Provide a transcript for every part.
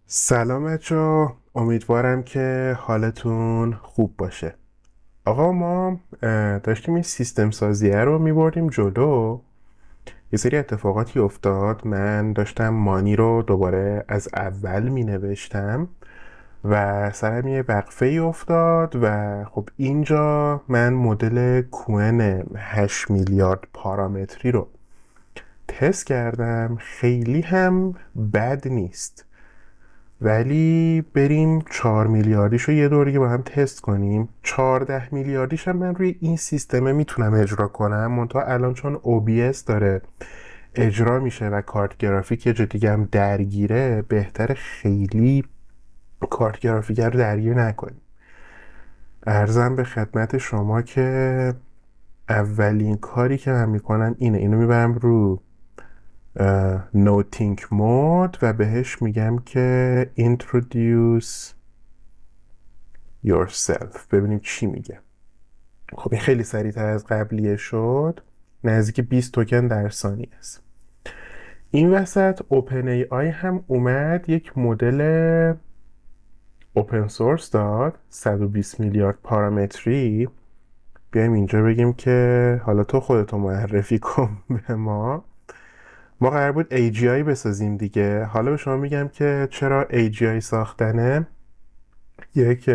سلام بچه‌ها، امیدوارم که حالتون خوب باشه. آقا ما داشتیم این سیستم سازیه رو میبردیم جلو. یه سری اتفاقاتی افتاد. من داشتم مانی رو دوباره از اول مینوشتم و سرم یه وقفه ای افتاد و خب اینجا من مدل کوئن 8 میلیارد پارامتری رو تست کردم. خیلی هم بد نیست، ولی بریم 4 میلیاردیش رو یه دوری با هم تست کنیم. 14 میلیاردیش هم من روی این سیستمه میتونم اجرا کنم، منتها الان چون OBS داره اجرا میشه و کارت گرافیک یه جا دیگه هم درگیره، بهتر خیلی کارت گرافیک رو درگیر نکنیم. ارزم به خدمت شما که اولین کاری که من میکنم اینو میبرم رو نوتینک مود و بهش میگم که introduce yourself، ببینیم چی میگه. خب این خیلی سریعتر از قبلیه شد، نزدیک 20 توکن در ثانیه است. این وسط اوپن ای آی هم اومد یک مدل اوپن سورس داد 120 میلیارد پارامتری. بیایم اینجا بگیم که حالا تو خودتو معرفی کن به ما. ما قرار بود AGI بسازیم دیگه. حالا به شما میگم که چرا AGI ساختنه یک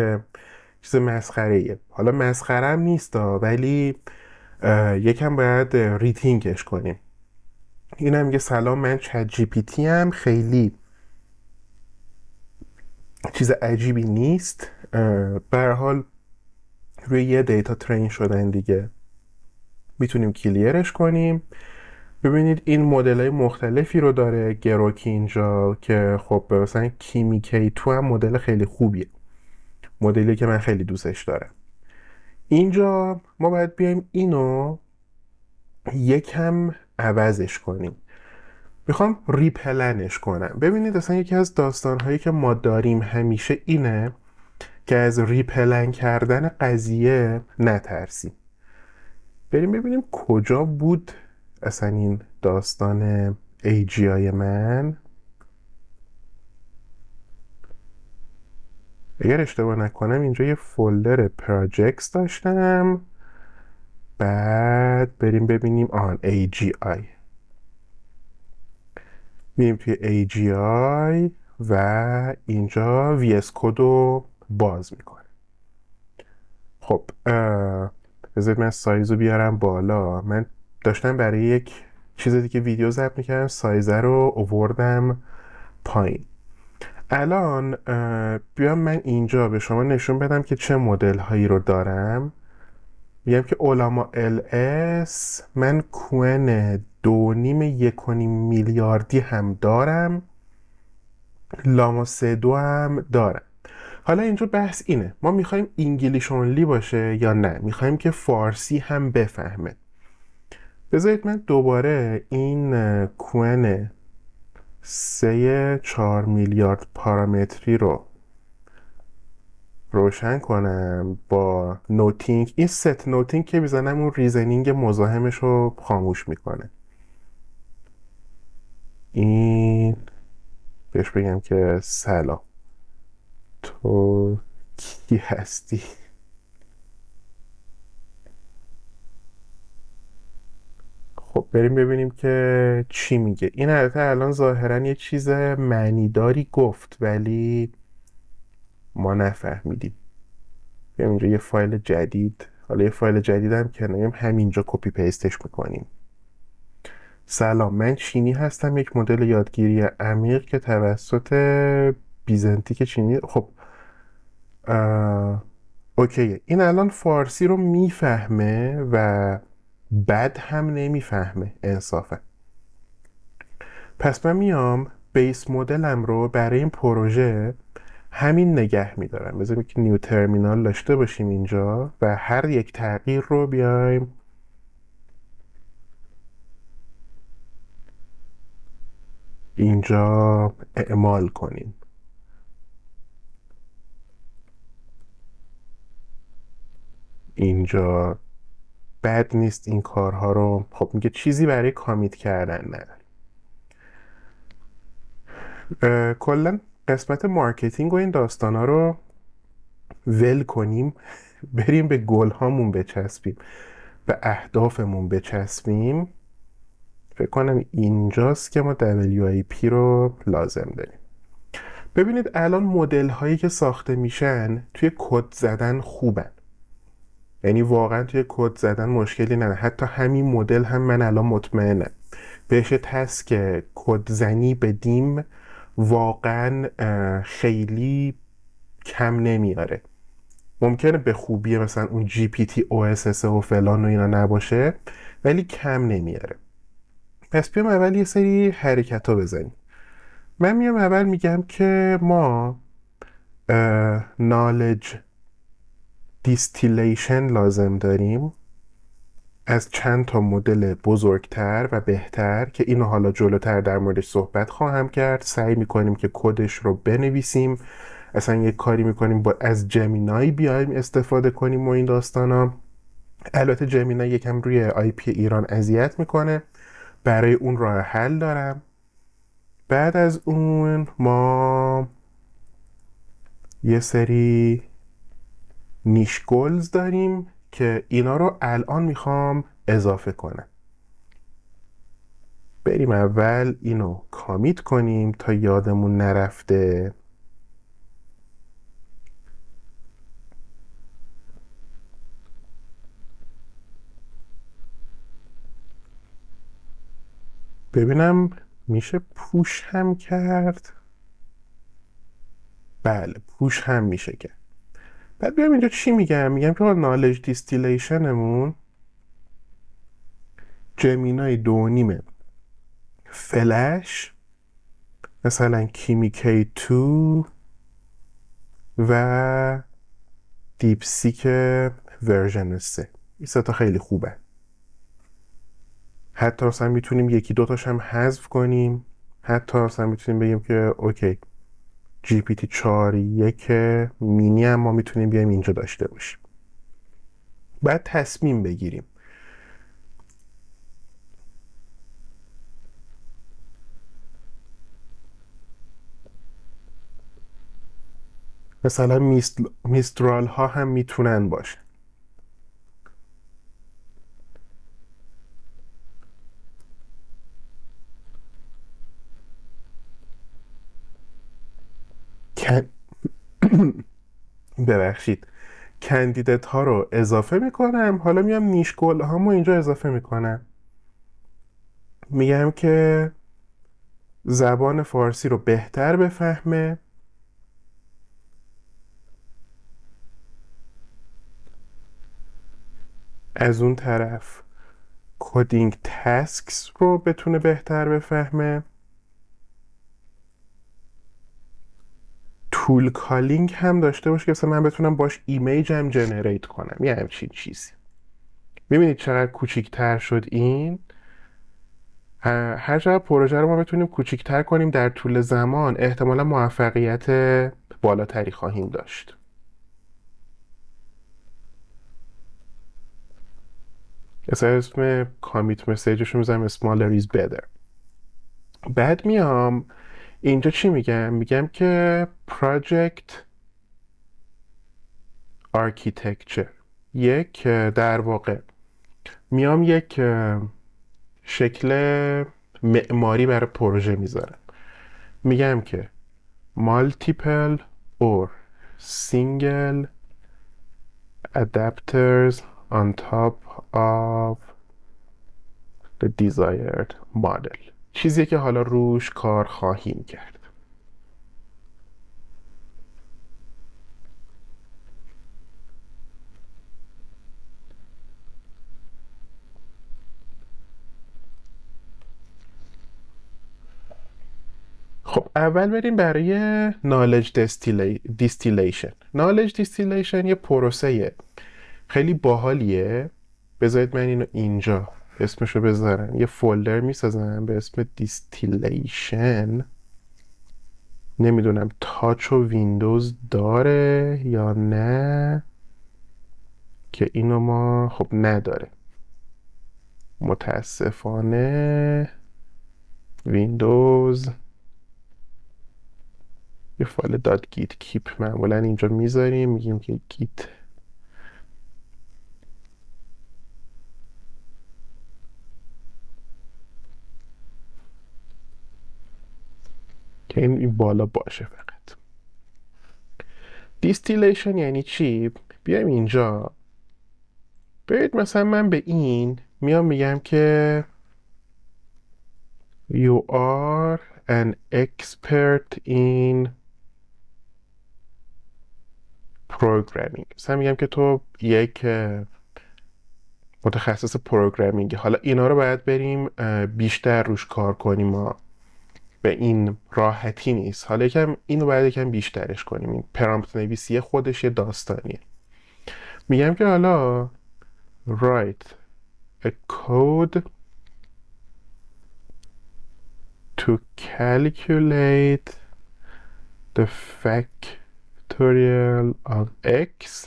چیز مسخره ایه. حالا مسخره هم نیست ولی یکم باید ریتینکش کنیم. این هم میگه سلام، من چت جی پی تی هم، خیلی چیز عجیبی نیست. به هر حال روی یه دیتا ترین شدن دیگه، میتونیم کلیرش کنیم. ببینید این مدل های مختلفی رو داره گروکی اینجا که خب مثلا کیمیکی تو هم مدل خیلی خوبیه، مدلی که من خیلی دوستش دارم. اینجا ما باید بیایم اینو یکم عوضش کنیم. میخوام ریپلنش کنم. ببینید اصلا یکی از داستانهایی که ما داریم همیشه اینه که از ریپلن کردن قضیه نترسیم. بریم ببینیم کجا بود اصلا این داستان AGI من. اگر اشتباه نکنم اینجا یه فولدر پراجکتس داشتم، بعد بریم ببینیم AGI. میریم توی AGI و اینجا VS کد رو باز میکنه. خب بذارید من سایز رو بیارم بالا. من داشتم برای یک چیز دیگه ویدیو ضبط میکردم، سایزه رو اووردم پایین. الان بیام من اینجا به شما نشون بدم که چه مدل هایی رو دارم. میگم که اولاما LS من کوئن 2.5 میلیاردی هم دارم، لاما 3.2 هم دارم. حالا اینجا بحث اینه، ما میخوایم انگلیش اونلی باشه یا نه میخوایم که فارسی هم بفهمه. بذارید من دوباره این کوئن 4 میلیارد پارامتری رو روشن کنم با نوتینک. این ست نوتینک که میزنم اون ریزنینگ مزاحمش رو خاموش میکنه. این بهش بگم که سلام، تو کی هستی؟ خب بریم ببینیم که چی میگه. این البته الان ظاهرا یه چیز معنیداری گفت ولی ما نفهمیدیم. بریم اینجا یه فایل جدید، حالا یه فایل جدید هم که نمیم همینجا کپی پیستش میکنیم. سلام، من چینی هستم، یک مدل یادگیری عمیق که توسط بیزنتیک چینی. خب اوکیه. این الان فارسی رو میفهمه و بد هم نمیفهمه انصافا. پس من میام بیس مدلم رو برای این پروژه همین نگه میدارم. بذاریم که نیو ترمینال داشته باشیم اینجا و هر یک تغییر رو بیایم اینجا اعمال کنیم. اینجا بد نیست این کارها رو. خب میگه چیزی برای کامیت کردن نداره. کلا قسمت مارکتینگ و این داستانا رو ول کنیم، بریم به گل هامون بچسبیم، به اهدافمون بچسبیم، فکر کنم اینجاست که ما WIP رو لازم داریم. ببینید الان مدل هایی که ساخته میشن توی کد زدن خوبن، یعنی واقعا توی کد زدن مشکلی نداره. حتی همین مدل هم من الان مطمئنم بهش تسک کد زنی بدیم واقعا خیلی کم نمیاره. ممکنه به خوبی مثلا اون GPT OSS و فلان و اینا نباشه، ولی کم نمیاره. پس بیام اول یه سری حرکت ها بزنیم. من میام اول میگم که ما knowledge distillation لازم داریم از چند تا مدل بزرگتر و بهتر که اینو حالا جلوتر در موردش صحبت خواهم کرد. سعی میکنیم که کدش رو بنویسیم، اصلا یک کاری میکنیم با از جمینای بیایم استفاده کنیم و این داستانا. البته جمینای یکم روی IP ایران اذیت میکنه، برای اون راه حل دارم. بعد از اون ما یه سری نیش گولز داریم که اینا رو الان میخوام اضافه کنم. بریم اول اینو کامیت کنیم تا یادمون نرفته. ببینم میشه پوش هم کرد. بله پوش هم میشه کرد. بعد بیام اینجا چی میگم؟ میگم که نالج دیستیلیشنمون جمینای 2.5 فلش، مثلا کیمیکی 2 و دیپسیک ورژن 3. این سه تا خیلی خوبه. حتی مثلا میتونیم یکی دوتاش هم حذف کنیم. حتی مثلا میتونیم بگیم که اوکی GPT 4.1 مینی هم ما میتونیم بیایم اینجا داشته باشیم. بعد تصمیم بگیریم. مثلا میسترال ها هم میتونن باشه. ببخشید، کندیدت ها رو اضافه میکنم. حالا میام نیش گل هامو اینجا اضافه میکنم. میگم که زبان فارسی رو بهتر بفهمه، از اون طرف کدینگ تاسکس رو بتونه بهتر بفهمه، تول کالینگ هم داشته باشه که مثلا من بتونم باش ایمیج هم جنریت کنم، یه همچین چیزی. میبینید چقدر کوچیکتر شد این؟ هر چقدر پروژه رو ما بتونیم کوچیکتر کنیم در طول زمان، احتمالا موفقیت بالاتری خواهیم داشت. اسم کامیت مسیجش رو میذارم smaller is better. بعد میام اینجا چی میگم؟ میگم که project architecture، یک در واقع میام یک شکل معماری برای پروژه میذارم. میگم که multiple or single adapters on top of the desired model، چیزی که حالا روش کار خواهیم کرد. خب اول بریم برای knowledge distillation. knowledge distillation یه پروسه خیلی باحالیه. بذارید من اینو اینجا اسمشو بذارم، یه فولدر میسازم به اسم distillation. نمیدونم تاچ و ویندوز داره یا نه، که اینو ما خب نداره متاسفانه. ویندوز یه فایل دات گیت کیپ معمولا اینجا میذاریم، میگیم که گیت که این بالا باشه. فقط دیستیلیشن یعنی چی؟ بیایم اینجا، برید مثلا من به این میام میگم که you are an expert in programming. مثلا میگم که تو یک متخصص پروگرامینگ. حالا اینا رو باید بریم بیشتر روش کار کنیم، ما به این راحتی نیست. حالا یکم اینو باید یکم بیشترش کنیم. این پرامپت نویسی خودش یه داستانیه. میگم که حالا write a code to calculate the factorial of x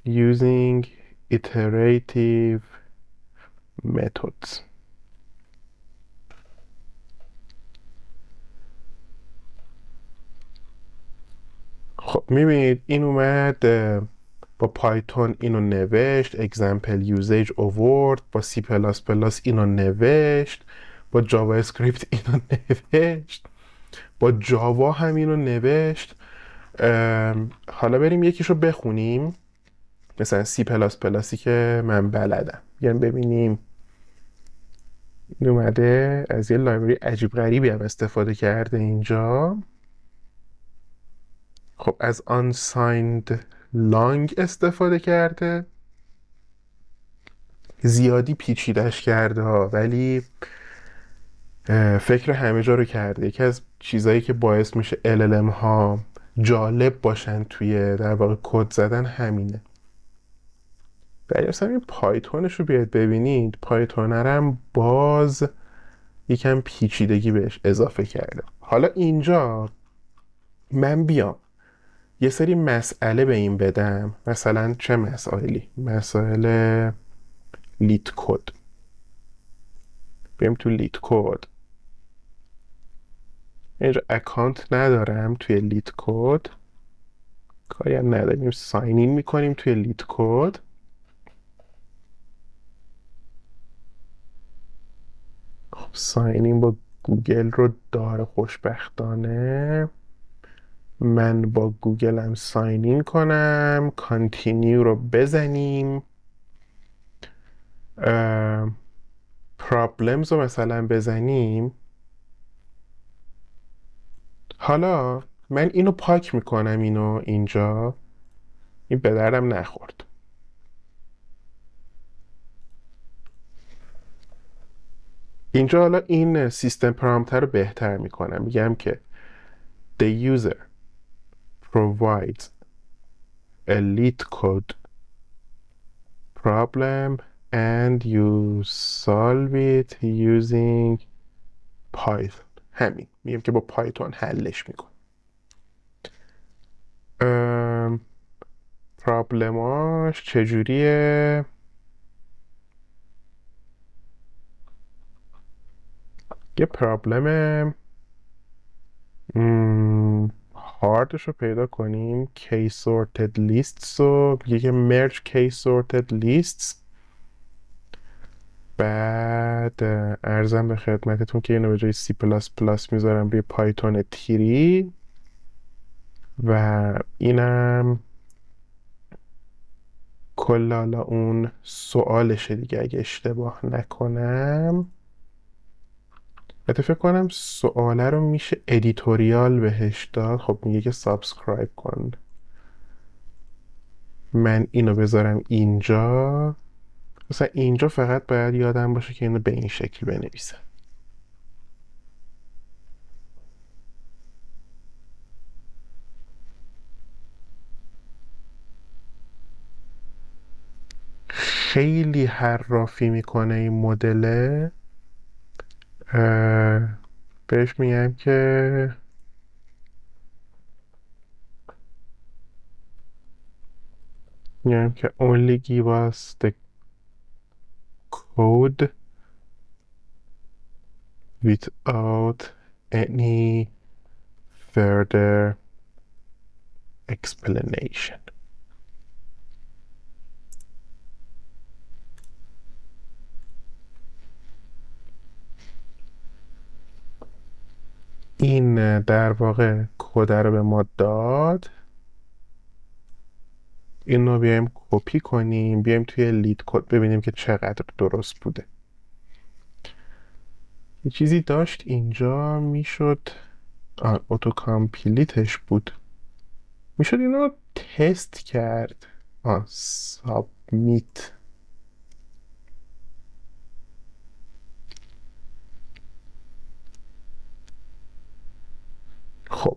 using iterative methods. خب میبینید این اومد با پایتون اینو نوشت، اگزمپل یوزیج اوورد، با سی پلاس پلاس اینو نوشت، با جاوا اسکریپت اینو نوشت، با جاوا هم اینو نوشت. حالا بریم یکیشو بخونیم، مثلا سی پلاس پلاسی که من بلدم. بیایم ببینیم. این اومده از یه لایبرری عجیب غریبی هم استفاده کرده اینجا. خب از unsigned long استفاده کرده، زیادی پیچیدش کرده ها، ولی فکر همه جا رو کرده. یکی از چیزایی که باعث میشه LLM ها جالب باشن توی در واقع کد زدن همینه. ولی اصلا این پایتونش رو بیاید ببینید، پایتون هم باز یکم پیچیدگی بهش اضافه کرده. حالا اینجا من بیام یه سری مسئله به این بدم، مثلا چه مسائلی؟ مسائل لیت کد. بریم تو لیت کد. اینجا اکانت ندارم توی لیت کد، کاری هم نداریم، ساین این میکنیم توی لیت کد. خب ساین این با گوگل رو داره خوشبختانه. من با گوگل هم ساین این کنم، کانتینیو رو بزنیم، پرابلمز رو مثلا بزنیم. حالا من اینو پاک میکنم، اینو اینجا، این به دردم نخورد. اینجا حالا این سیستم پرامپت رو بهتر میکنم، میگم که the user provides a leet code problem and you solve it using Python. همین میگم که با پایتون حلش میکن. پرابلماش چجوریه؟ یه پرابلم هاردش رو پیدا کنیم، case sorted lists رو میگه که merge case sorted lists. بعد ارزم به خدمتتون که اینو به جای C++ میذارم روی پایتون تیری و اینم کلالا اون سوالشه دیگه اگه اشتباه نکنم. حتی فکر کنم سواله رو میشه ادیتوریال بهش داد. خب میگه که سابسکرایب کن. من اینو بذارم اینجا، مثلا اینجا فقط باید یادم باشه که اینو به این شکل بنویسم. خیلی حرافی میکنه این مدله. بهش میگم که only give us the code without any further explanation. این در واقع کد رو به ما داد. این رو بیایم کپی کنیم، بیایم توی لید کد ببینیم که چقدر درست بوده. یه چیزی داشت اینجا میشد اوتو کامپلیتش بود، میشد اینو تست کرد. سابمیت. خب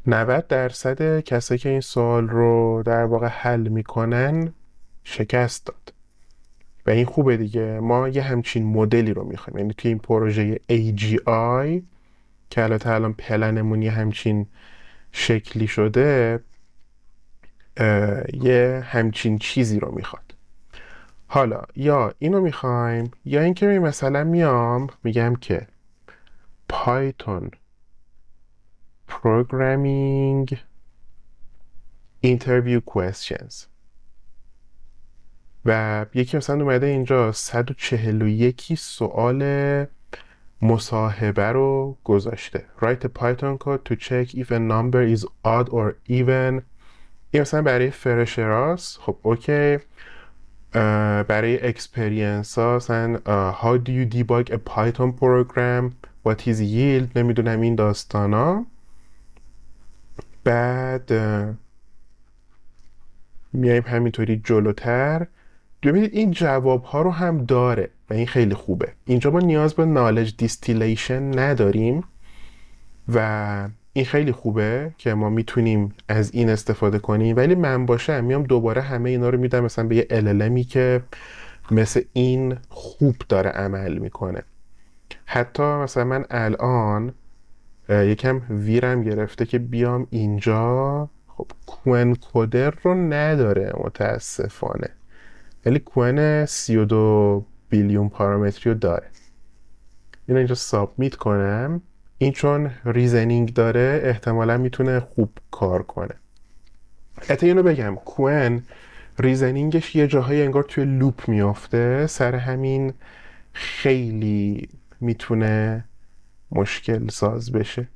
90% کسایی که این سوال رو در واقع حل میکنن شکست داد و این خوبه دیگه. ما یه همچین مدلی رو میخوایم، یعنی توی این پروژه AGI که الان پلنمون یه همچین شکلی شده، یه همچین چیزی رو میخواد. حالا یا اینو میخوایم یا اینکه مثلا میگم که Python Programming Interview Questions و یکی مثلا اومده اینجا 141 سوال مصاحبه رو گذاشته. Write a Python code to check if a number is odd or even. این مثلا برای فرشراست. خب اوکی. برای اکسپریانس ها مثلا how do you debug a Python program, what is yield، نمیدونم این داستانا. بعد میایم همینطوری جلوتر، ببینید این جواب ها رو هم داره و این خیلی خوبه. اینجا ما نیاز به knowledge distillation نداریم و این خیلی خوبه که ما میتونیم از این استفاده کنیم. ولی من باشم میام دوباره همه اینا رو میدم مثلا به یه LLMی که مثل این خوب داره عمل میکنه. حتی مثلا من الان یکم ویرم گرفته که بیام اینجا. خب کوئن کودر رو نداره متاسفانه، ولی کوئن 32 بیلیون پارامتری رو داره. اینو اینجا سابمیت کنم. این چون ریزنینگ داره احتمالا میتونه خوب کار کنه. حتی اینو بگم کوئن ریزنینگش یه جاهای انگار توی لوپ میافته، سر همین خیلی میتونه مشکل ساز بشه.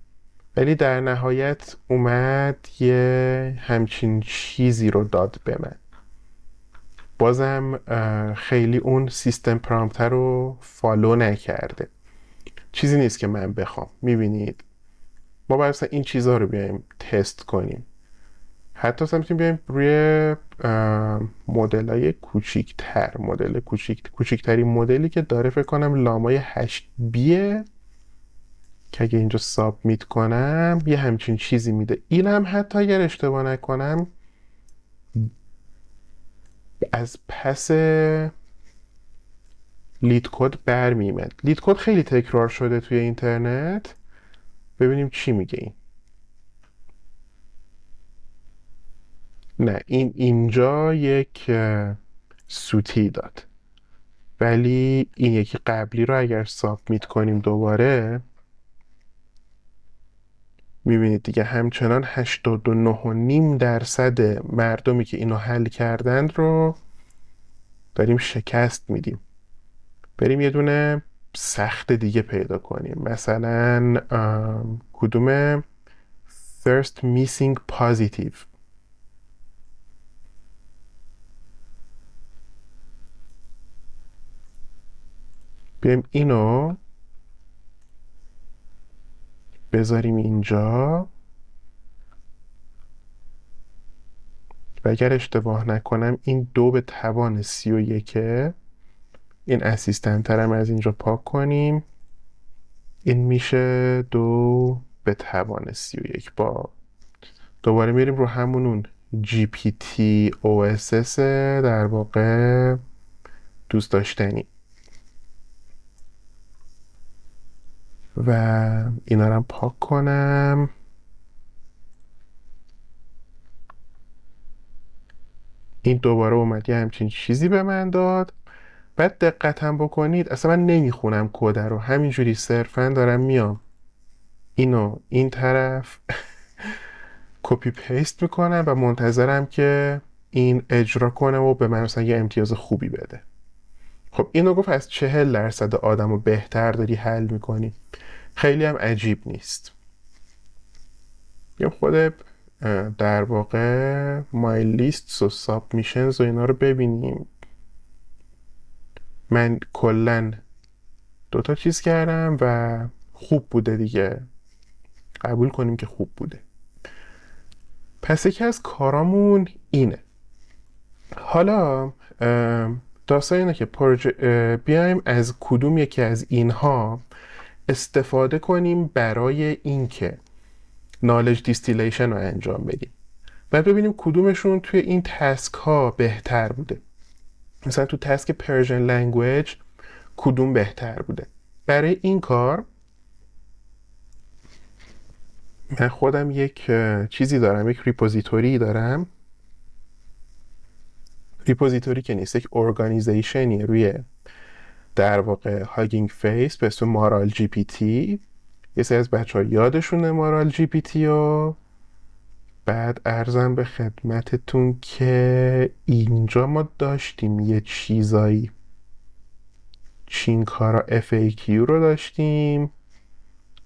ولی در نهایت اومد یه همچین چیزی رو داد به من. بازم خیلی اون سیستم پرامپتر رو فالو نکرده. چیزی نیست که من بخوام. میبینید ما باید مثلا این چیزها رو بیایم تست کنیم. حتی مثلا میتونیم بیایم روی مدل‌های کوچیک‌تر، مدل کوچیک‌ترین مدلی که داره فکر کنم لامای 8بیه که اگه اینجا سابمیت کنم یه همچین چیزی میده. این هم حتی اگر اشتباه نکنم از پس لید کد برمیمد. لید کد خیلی تکرار شده توی اینترنت. ببینیم چی میگه این. نه این اینجا یک سوتی داد، ولی این یکی قبلی رو اگر سابمیت کنیم دوباره میبینید دیگه همچنان 89.5% مردمی که اینو حل کردند رو داریم شکست میدیم. بریم یه دونه سخت دیگه پیدا کنیم. مثلا کدوم first missing positive. بیایم اینو بذاریم اینجا و اگر اشتباه نکنم این 2^31. این اسیستنت هم از اینجا پاک کنیم. این میشه 2^31. با دوباره میریم رو همونون GPT OSS در واقع دوست داشتنی و اینا رو هم پاک کنم. این دوباره اومد یه همچین چیزی به من داد. بعد دقت هم بکنید اصلا من نمیخونم کد رو، همینجوری صرفا دارم میام اینو این طرف کپی پیست میکنم و منتظرم که این اجرا کنه و به من مثلا یه امتیاز خوبی بده. خب اینو گفت از 40% آدم رو بهتر داری حل میکنی. خیلی هم عجیب نیست. یه خود در واقع مای لیست و سابمیشنز و اینا رو ببینیم. من کلن 2 چیز کردم و خوب بوده دیگه، قبول کنیم که خوب بوده. پس یکی از کارامون اینه. حالا داستان اینه که بیایم از کدوم یکی از اینها استفاده کنیم برای اینکه نالج دیستیلیشن رو انجام بدیم. بعد ببینیم کدومشون توی این تسک ها بهتر بوده. مثلا تو تسک پرژن لنگویج کدوم بهتر بوده. برای این کار من خودم یک چیزی دارم، یک ریپوزیتوری دارم. ریپوزیتوری که نیست، یک ارگانیزیشنی روی در واقع هاگینگ فیس به اسم مارال جی پی تی. یه سری از بچه ها یادشونه مارال جی پی تی و بعد ارزم به خدمتتون که اینجا ما داشتیم یه چیزایی، چینکارا FAQ رو داشتیم.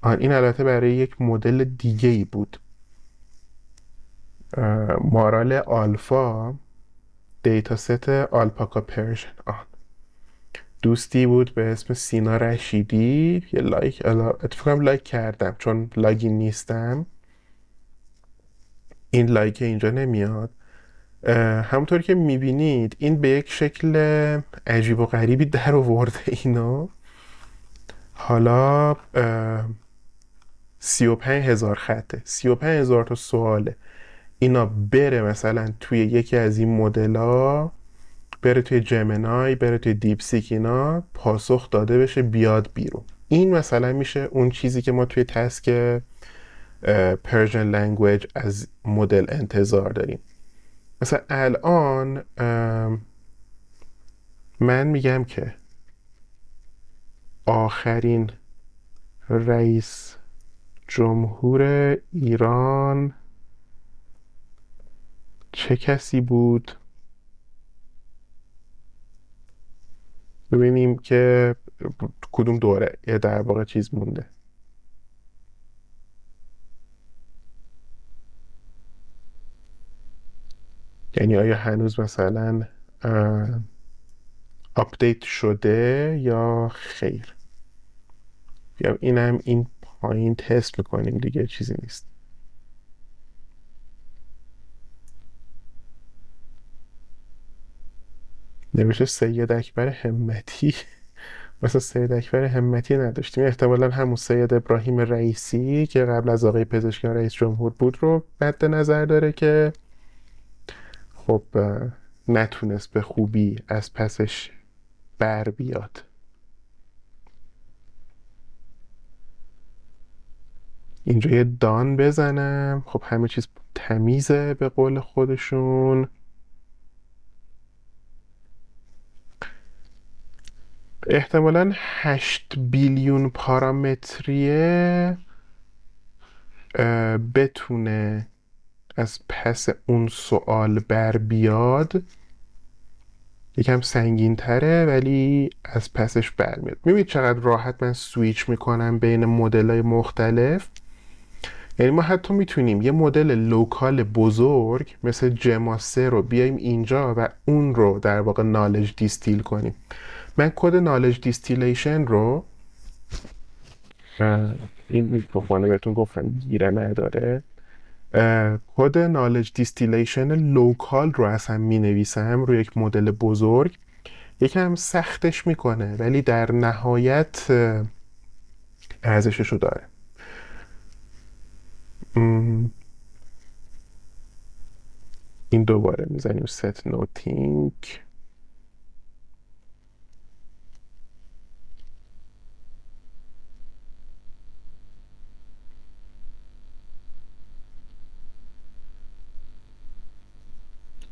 این البته برای یک مدل دیگه ای بود. مارال آلفا، دیتا ست آلپاکا پرژن. دوستی بود به اسم سینا رشیدی. یه لایک اتفاقا لایک کردم چون لاگین نیستم. این لایک اینجا نمیاد. همونطور که میبینید این به یک شکل عجیب و غریبی در آورده اینو. حالا 35,000 خطه، 35,000 تا سواله. اینا بره مثلا توی یکی از این مدل‌ها، بره توی جمنای، بره توی دیپ سیک، اینا پاسخ داده بشه بیاد بیرون. این مثلا میشه اون چیزی که ما توی تسک پرژن لنگویج از مدل انتظار داریم. مثلا الان من میگم که آخرین رئیس جمهور ایران چه کسی بود؟ ببینیم که کدوم دوره یه در واقع چیز مونده. یعنی آیا هنوز مثلا آپدیت شده یا خیر. بیام اینم این پایین تست میکنیم دیگه، چیزی نیست. نوشته سید اکبر همتی. مثلا سید اکبر همتی نداشتیم، احتمالا همون سید ابراهیم رئیسی که قبل از آقای پزشکیان رئیس جمهور بود رو مد نظر داره که خب نتونست به خوبی از پسش بر بیاد. اینجا یه دان بزنم. خب همه چیز تمیزه به قول خودشون. احتمالاً 8 بیلیون پارامتریه بتونه از پس اون سوال بر بیاد. یکم سنگین تره ولی از پسش برمیاد. میبینید چقدر راحت من سویچ میکنم بین مدل‌های مختلف. یعنی ما حتی میتونیم یه مدل لوکال بزرگ مثل جما 3 رو بیایم اینجا و اون رو در واقع نالج دیستیل کنیم. من کد نالج دیستیلیشن رو این میکروفونه بهتون گفتم گیره نداره. کد نالج دیستیلیشن لوکال رو اصلا می نویسم روی یک مدل بزرگ. یکم سختش میکنه ولی در نهایت ارزشش رو داره. این دوباره میزنیم set noting.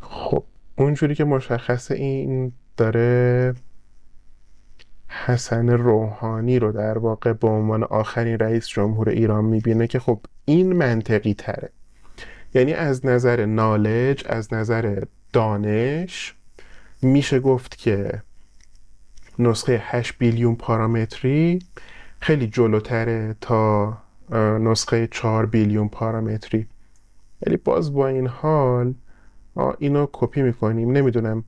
خب اونجوری که مشخصه این داره حسن روحانی رو در واقع به عنوان آخرین رئیس جمهور ایران میبینه که خب این منطقی تره. یعنی از نظر نالج، از نظر دانش میشه گفت که نسخه 8 بیلیون پارامتری خیلی جلوتره تا نسخه 4 بیلیون پارامتری. ولی باز با این حال ما اینو کپی میکنیم. نمیدونم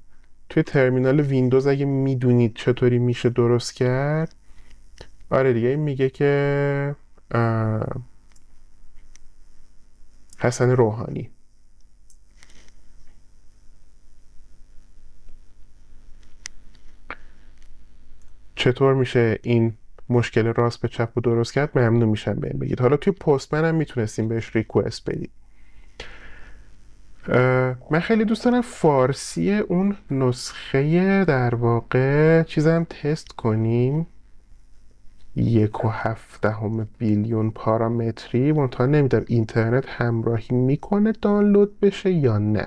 توی ترمینال ویندوز اگه میدونید چطوری میشه درست کرد. آره دیگه این میگه که حسن روحانی. چطور میشه این مشکل راست به چپ رو درست کرد؟ ممنون میشم بهم بگید. حالا توی پستمن هم میتونستیم بهش ریکوست بدید. من خیلی دوست دارم فارسی اون نسخه در واقع چیزم تست کنیم. 1.7 بیلیون پارامتری. منتها نمیدونم اینترنت همراهی میکنه دانلود بشه یا نه.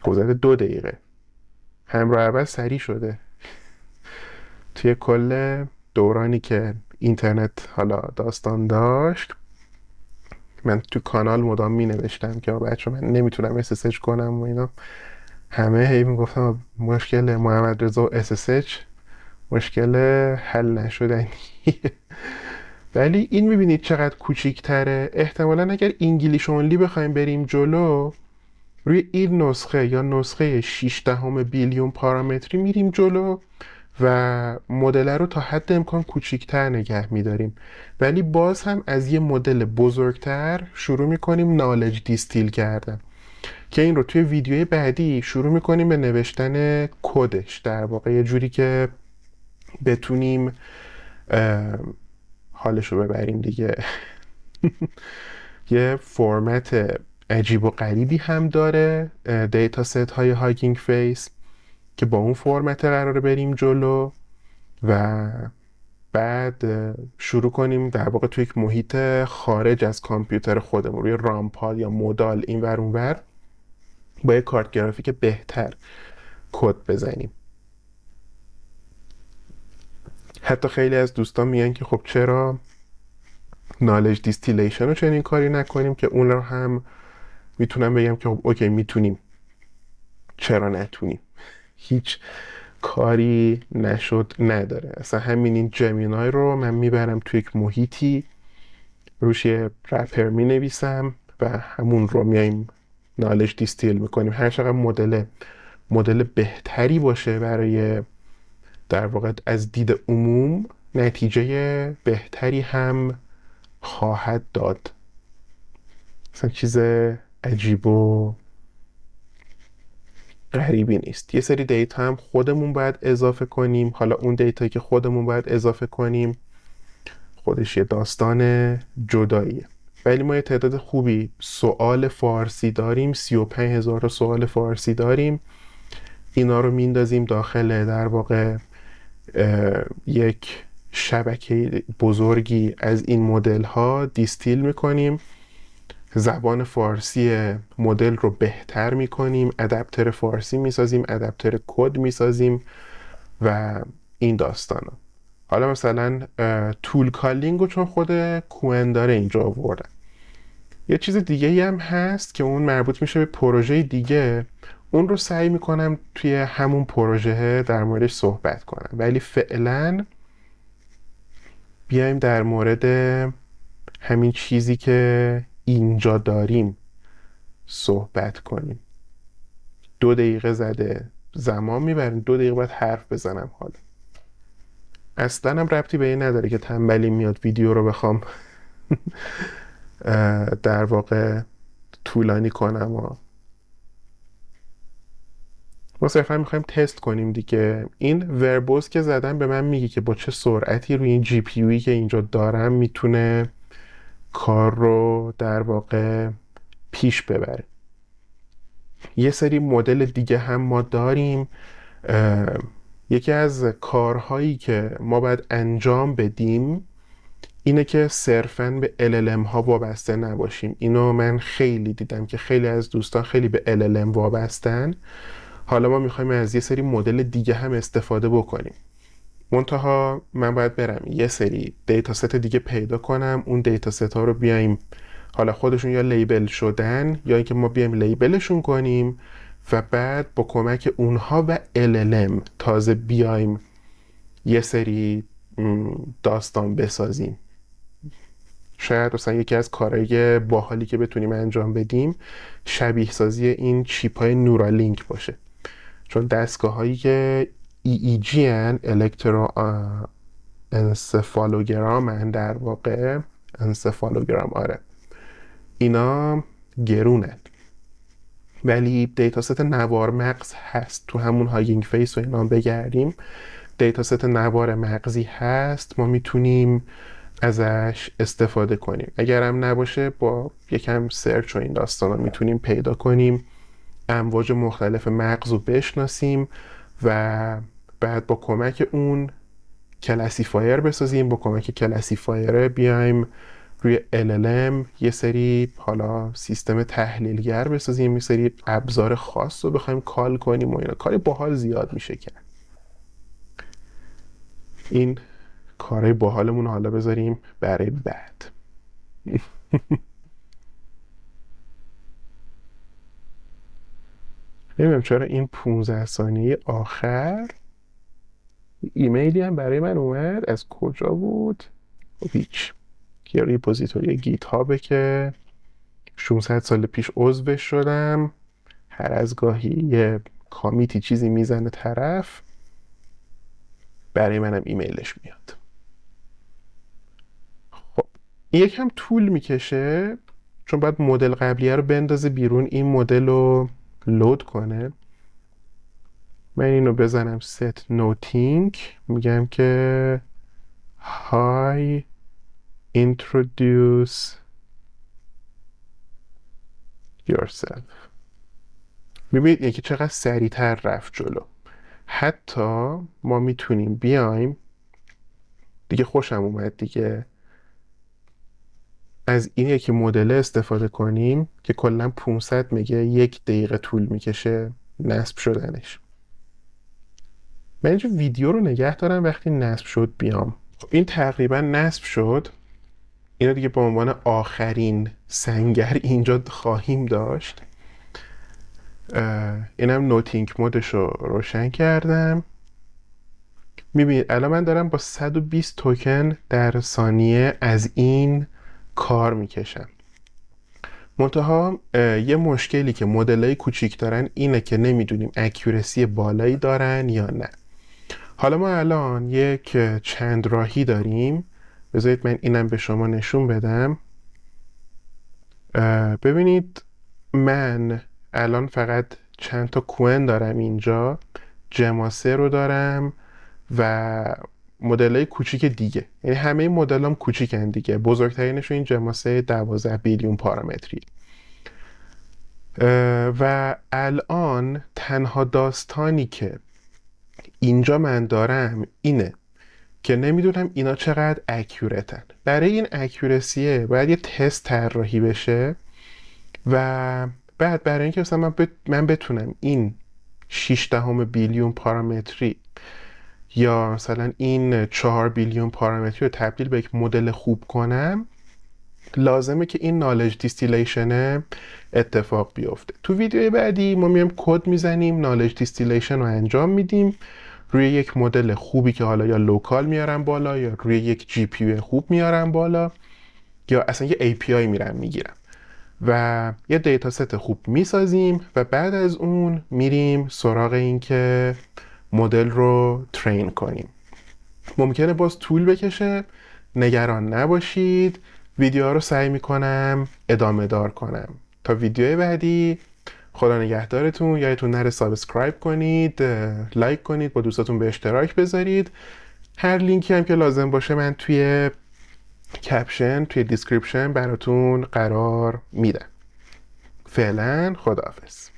گذشته 2 دقیقه. همراه اول سریع شده. توی کل دورانی که اینترنت حالا داستان داشت من تو کانال مدام می نوشتم که بچه من نمیتونم SSH کنم و اینا. همه هی میگفتم مشکل محمد رضا SSH مشکل حل نشدنی. ولی این میبینید چقدر کوچیک‌تره. احتمالاً اگر انگلیش اونلی بخوایم بریم جلو روی این نسخه یا نسخه 6 بیلیون پارامتری میریم جلو و مدل رو تا حد امکان کوچیک‌تر نگه میداریم. ولی باز هم از یه مدل بزرگتر شروع میکنیم نالج دیستیل کردن که این رو توی ویدیوی بعدی شروع میکنیم به نوشتن کدش، در واقع یه جوری که بتونیم حالشو ببریم دیگه. یه فرمت عجیب و غریبی هم داره دیتا ست های هاگینگ فیس که با اون فرمت قراره بریم جلو و بعد شروع کنیم در واقع توی یک محیط خارج از کامپیوتر خودمون روی رامپاد یا مودال این ور اون ور با یک کارت گرافیک بهتر کد بزنیم. حتی خیلی از دوستان میگن که خب چرا نالج دیستیلیشن رو چنین کاری نکنیم که اون رو هم میتونم بگم که خب اوکی میتونیم، چرا نتونیم. هیچ کاری نشد نداره. اصلا همین این جمینای رو من میبرم توی یک محیطی روش یه رپر مینویسم و همون رو میایم نالج دیستیل میکنیم. هر چقدر مدل بهتری باشه برای در واقع از دید عموم نتیجه بهتری هم خواهد داد. اصلا چیز عجیب و غریبی نیست. یه سری دیتا هم خودمون باید اضافه کنیم. حالا اون دیتایی که خودمون باید اضافه کنیم خودش یه داستان جداییه. ولی ما یه تعداد خوبی سوال فارسی داریم. 35,000 سوال فارسی داریم. اینا رو میندازیم داخل در واقع یک شبکه بزرگی از این مدل ها دیستیل میکنیم. زبان فارسی مدل رو بهتر میکنیم. ادپتر فارسی میسازیم، ادپتر کد میسازیم و این داستانا. حالا مثلا تول کالینگ رو چون خود کوئن داره اینجا آوردن. یه چیز دیگه هم هست که اون مربوط میشه به پروژه دیگه. اون رو سعی میکنم توی همون پروژه در موردش صحبت کنم. ولی فعلا بیایم در مورد همین چیزی که اینجا داریم صحبت کنیم. 2 دقیقه زده زمان میبریم. 2 دقیقه باید حرف بزنم. حالا اصلا هم ربطی به این نداره که تنبلی میاد ویدیو رو بخوام در واقع طولانی کنم ما صرفا میخوایم تست کنیم دیگه. این وربوز که زدم به من میگه که با چه سرعتی روی این جی پی یویی که اینجا دارم میتونه کار رو در واقع پیش ببره. یه سری مدل دیگه هم ما داریم. یکی از کارهایی که ما باید انجام بدیم اینه که صرفاً به LLM ها وابسته نباشیم. اینو من خیلی دیدم که خیلی از دوستان خیلی به LLM وابستن. حالا ما میخوایم از یه سری مدل دیگه هم استفاده بکنیم. منتها من باید برم یه سری دیتا ست دیگه پیدا کنم، اون دیتا ست ها رو بیایم، حالا خودشون یا لیبل شدن یا اینکه ما بیایم لیبلشون کنیم و بعد با کمک اونها و LLM تازه بیایم یه سری داستان بسازیم. شاید مثلا یکی از کارهای باحالی که بتونیم انجام بدیم شبیه سازی این چیپ های نورالینک باشه، چون دستگاه هایی که EEG هن، الکترو انسفالوگرام هن، در واقع انسفالوگرام، آره، اینا گرونن، ولی دیتا ست نوار مغز هست. تو همون هاگینگ فیس و اینا بگردیم دیتا ست نوار مغزی هست، ما میتونیم ازش استفاده کنیم. اگرم نباشه با یکم سرچ و این داستانا میتونیم پیدا کنیم، امواج مختلف مغز رو بشناسیم و بعد با کمک اون کلاسیفایر بسازیم، با کمک کلاسیفایر بیایم روی LLM یه سری حالا سیستم تحلیلگر بسازیم، یه سری ابزار خاص رو بخوایم کال کنیم و اینا. کاری باحال زیاد میشه کرد. این کارهای باحالمون حالا بذاریم برای بعد. نمیدونم چرا این 15 ثانیه آخر ایمیلی هم برای من اومد، از کجا بود؟ هیچ، یه ریپوزیتوری گیت هابه که 600 سال پیش عضوش شدم، هر از گاهی یه کامیتی چیزی میزنه طرف، برای منم ایمیلش میاد. خب این یکم طول میکشه چون باید مدل قبلیه رو بندازه بیرون، این مدل رو لود کنه. من اینو بزنم set noting، میگم که hi introduce yourself. میبینید یکی چقدر سریعتر رفت جلو. حتی ما میتونیم بیایم، دیگه خوشم اومد دیگه، از این یکی مدل استفاده کنیم که کلا 500 میگه 1 دقیقه طول میکشه نصب شدنش. من اینجا ویدیو رو نگه دارم، وقتی نصب شد بیام. خب این تقریبا نصب شد. اینو دیگه به عنوان آخرین سنگر اینجا خواهیم داشت. اینم نوتینگ مودش رو روشن کردم. میبینید الان من دارم با 120 توکن در ثانیه از این کار میکشم. منتها یه مشکلی که مدلای کوچیک دارن اینه که نمیدونیم اکورسی بالایی دارن یا نه. حالا ما الان یک چند راهی داریم، بذارید من اینم به شما نشون بدم. ببینید من الان فقط چند تا کوئن دارم اینجا، جماسه رو دارم و مدلای کوچیک دیگه، یعنی همه مدلام کوچیکن دیگه، بزرگترینشون این جماسه 12 بیلیون پارامتری. و الان تنها داستانی که اینجا من دارم اینه که نمیدونم اینا چقدر اکیورتن. برای این اکیورسیه باید یه تست طراحی بشه و بعد برای اینکه مثلا من بتونم این 6 بیلیون پارامتری یا مثلا این 4 بیلیون پارامتری رو تبدیل به یک مدل خوب کنم، لازمه که این نالج دیستیلیشن اتفاق بیفته. تو ویدیوی بعدی ما میایم کد میزنیم، نالج دیستیلیشن رو انجام میدیم روی یک مدل خوبی که حالا یا لوکال میارم بالا یا روی یک جی پی خوب میارم بالا یا اصلا یه API میرم میگیرم و یه دیتا ست خوب میسازیم و بعد از اون میریم سراغ این که مدل رو ترین کنیم. ممکنه باز طول بکشه، نگران نباشید، ویدیوها رو سعی میکنم ادامه دار کنم. تا ویدیوی بعدی، خدا نگهدارتون. یادتون نره سابسکرایب کنید، لایک کنید، با دوستاتون به اشتراک بذارید. هر لینکی هم که لازم باشه من توی کپشن، توی دیسکریپشن براتون قرار میدم. فعلا خداحافظ.